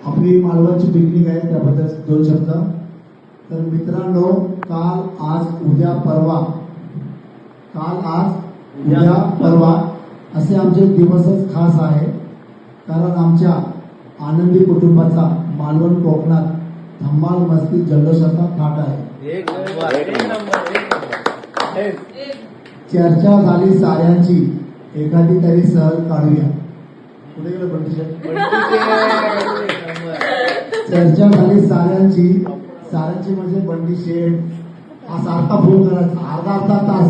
आपली मालवणची पिकनिक आहे त्याबद्दल दोन शब्द. तर मित्रांनो, काल आज उद्या परवा असे आमचे दिवसच खास आहे. कारण आमच्या आनंदी कुटुंबाचा मालवण कोकणात धम्माल मस्ती जल्लोषाचा थाट आहे. चर्चा झाली साऱ्यांची, एखादी तरी सहल काढूया. कुठे गेलं बंटी? चर्चा झाली साऱ्यांची म्हणजे बंडी शेठ हा सारखा फोन करायचा अर्धा तास.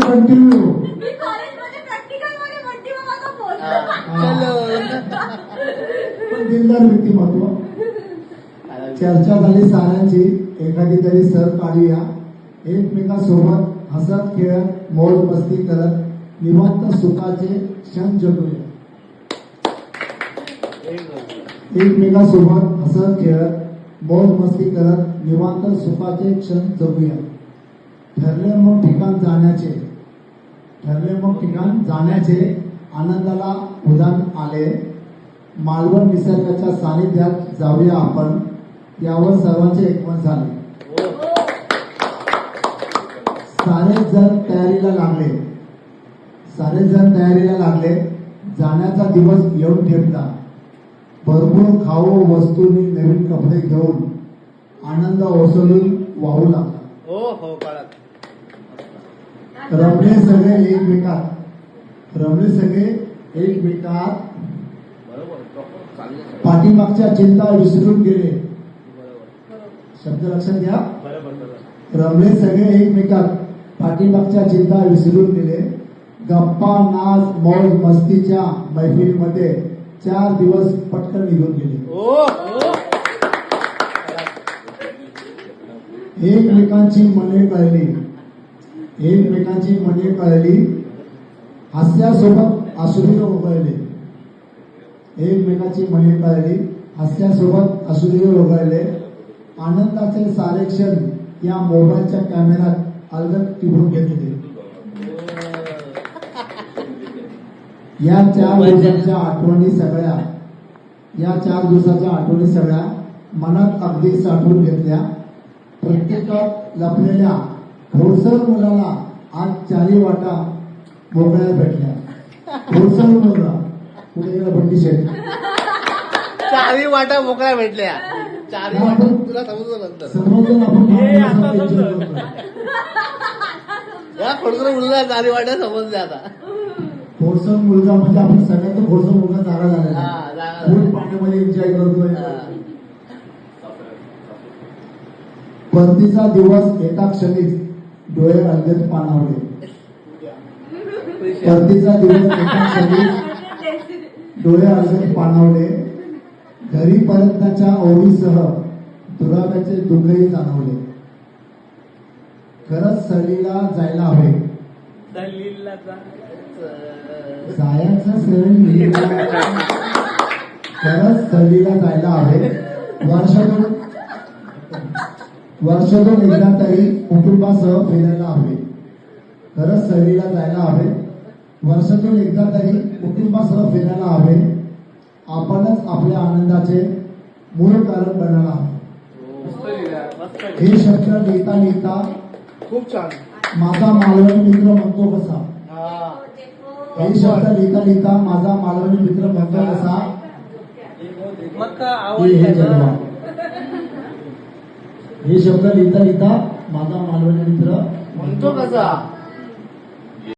कंटिन्यू पण दिलदार व्यक्तिमत्व. चर्चा झाली साऱ्यांची, एखादी तरी सहल काढूया. एकमेकांसोबत हसत खेळत मौज मस्ती करत निवांत सुखाचे क्षण जगूया. एकमेकांसोबत हसत खेळत मौज मस्ती करत निवांत सुखाचे क्षण जगूया. ठरले मग ठिकाण जाण्याचे आनंदाला उधाण आले. मालवण निसर्गाच्या सानिध्यात जाऊया आपण, यावर सर्वांचे एकमत झाले. सारे जण तयारीला लागले. जाण्याचा दिवस येऊन ठेपला. भरपूर खाऊ वस्तूंनी नवीन कपडे घेऊन आनंद ओसळून वाहू लागला. रमले सगळे एकमेकात पाठीमागच्या चिंता विसरून गेले. शब्द लक्षात घ्या. रमले सगळे एकमेकात पाठीमागच्या चिंता विसरून गेले. गप्पा नाच मौज मस्तीच्या मैफिलीमध्ये 4 दिवस पटकन निघून गेले. एकमेकांची मने कळली. हास्यासोबत अश्रूही ओघळले. आनंदाचे सारे क्षण या मोबाईलच्या कॅमेऱ्यात अलगद टिपून घेतले. या 4 दिवसाच्या आठवणी सगळ्या मनात अगदी साठवून घेतल्या. प्रत्येकात लपलेल्या खोडसर मुलाला आज 4 वाटा मोकळ्या भेटल्या. खोडसर मुलगा कुठे गेला बंटी शेठ? 4 वाटा मोकळ्या भेटल्या. 4 वाटा तुला समजून आपण या खोडसर मुलगा 4 वाट्या समजल्या. आता खोडसर मुलगा म्हणजे आपण सगळ्यांचा खोडसर मुलगा जागा झालेला. फुल पाण्यामध्ये एन्जॉय करतोय. परतीचा दिवस एका क्षणीच डोळे अलगद पाणावले. घरी परतण्याच्या ओढीसह दुराव्याचे दुःखही जाणवले. खरंच सहलीला जायला हवे. खरंच सहलीला जायला हवे. वर्षातून एकदा तरी कुटुंबासह फिरायला हवे. खरंच सहलीला जायला हवे. वर्षातून एकदा तरी कुटुंबासह फिरायला हवे. आपणच आपल्या आनंदाचे मूळ कारण बनायला हवे. हे शब्द लिहिता खूप छान माझा मालवणी मित्र म्हणतो कसा. हे शब्द लिहिता माझा मालवणी मित्र म्हणतो कसा. हे शब्द लिहिता माझा मालवणी मित्र म्हणतो कसा.